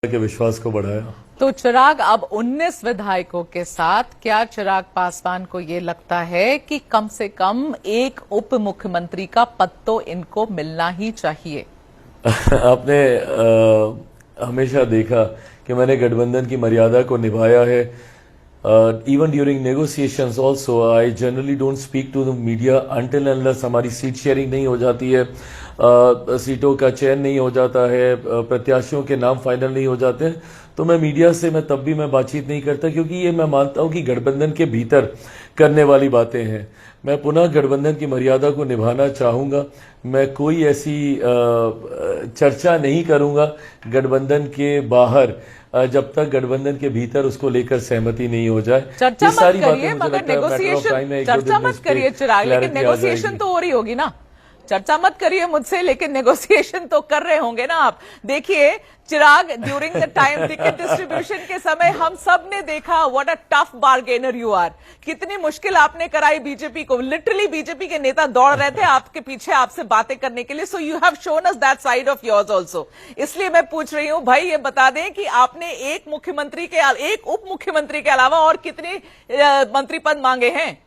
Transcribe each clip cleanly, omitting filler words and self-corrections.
के विश्वास को बढ़ाया। तो चिराग, अब 19 विधायकों के साथ क्या चिराग पासवान को ये लगता है कि कम से कम एक उप मुख्यमंत्री का पद तो इनको मिलना ही चाहिए? आपने हमेशा देखा कि मैंने गठबंधन की मर्यादा को निभाया है। Even during negotiations also I generally don't speak to the media until unless हमारी सीट शेयरिंग नहीं हो जाती है, सीटों का चयन नहीं हो जाता है, प्रत्याशियों के नाम फाइनल नहीं हो जाते हैं, तो मैं मीडिया से तब भी बातचीत नहीं करता, क्योंकि ये मैं मानता हूं कि गठबंधन के भीतर करने वाली बातें हैं। मैं पुनः गठबंधन की मर्यादा को निभाना चाहूंगा। मैं कोई ऐसी चर्चा नहीं करूंगा गठबंधन के बाहर जब तक गठबंधन के भीतर उसको लेकर सहमति नहीं हो जाए। चर्चा मत करिए, मगर नेगोशिएशन चर्चा मत करिए चिराग, लेकिन नेगोशिएशन तो हो रही होगी ना। चर्चा मत करिए मुझसे, लेकिन नेगोशिएशन तो कर रहे होंगे ना आप। देखिए Chirag, during the time ticket distribution के समय हम सब ने देखा what a tough bargainer you are. कितनी मुश्किल आपने कराई बीजेपी को। लिटरली बीजेपी के नेता दौड़ रहे थे आपके पीछे आपसे बातें करने के लिए। So you have shown us that side of yours also. इसलिए मैं पूछ रही हूं भाई, ये बता दें कि आपने एक उप मुख्यमंत्री के अलावा और कितने मंत्री पद मांगे हैं?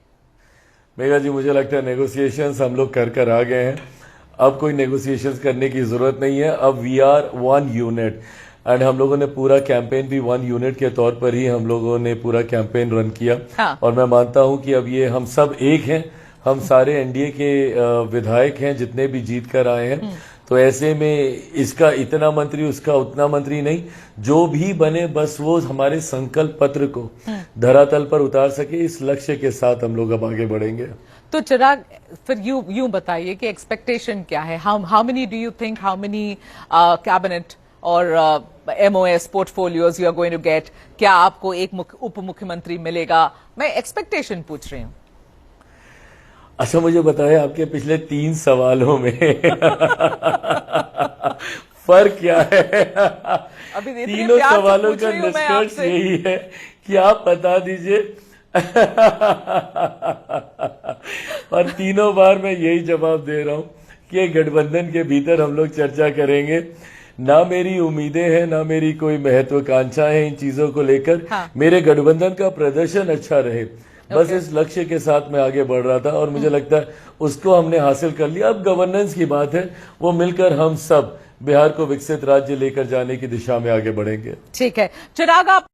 मेघा जी, मुझे लगता है नेगोशिएशंस हम लोग कर आ गए हैं। अब कोई नेगोशिएशंस करने की जरूरत नहीं है। अब we are one unit, and हम लोगों ने पूरा कैंपेन भी वन यूनिट के तौर पर ही हम लोगों ने पूरा कैंपेन रन किया। हाँ। और मैं मानता हूं कि अब ये हम सब एक हैं। हम सारे एनडीए के विधायक हैं जितने भी जीत कर आए हैं। तो ऐसे में इसका इतना मंत्री उसका उतना मंत्री नहीं, जो भी बने बस वो हमारे संकल्प पत्र को धरातल पर उतार सके, इस लक्ष्य के साथ हम लोग अब आगे बढ़ेंगे। तो चिराग, फिर यूं बताइए कि एक्सपेक्टेशन क्या है? How many do you think, how many cabinet और MOS portfolios you are going to get? क्या आपको एक उप मुख्यमंत्री मिलेगा? मैं एक्सपेक्टेशन पूछ रही हूं। अच्छा, मुझे बताएं आपके पिछले 3 सवालों में फर्क क्या है? अभी तीनों सवालों का निष्कर्ष यही है कि आप बता दीजिए। और तीनों बार मैं यही जवाब दे रहा हूं कि गठबंधन के भीतर हम लोग चर्चा करेंगे। ना मेरी उम्मीदें हैं, ना मेरी कोई महत्वाकांक्षाएं हैं इन चीजों को लेकर। हाँ। मेरे गठबंधन का प्रदर्शन अच्छा रहे, बस इस लक्ष्य के साथ मैं आगे बढ़ रहा था, और मुझे लगता है उसको हमने हासिल कर लिया। अब गवर्नेंस की बात है, वो मिलकर हम सब बिहार को विकसित राज्य लेकर जाने की दिशा में आगे बढ़ेंगे। ठीक है चिराग, आप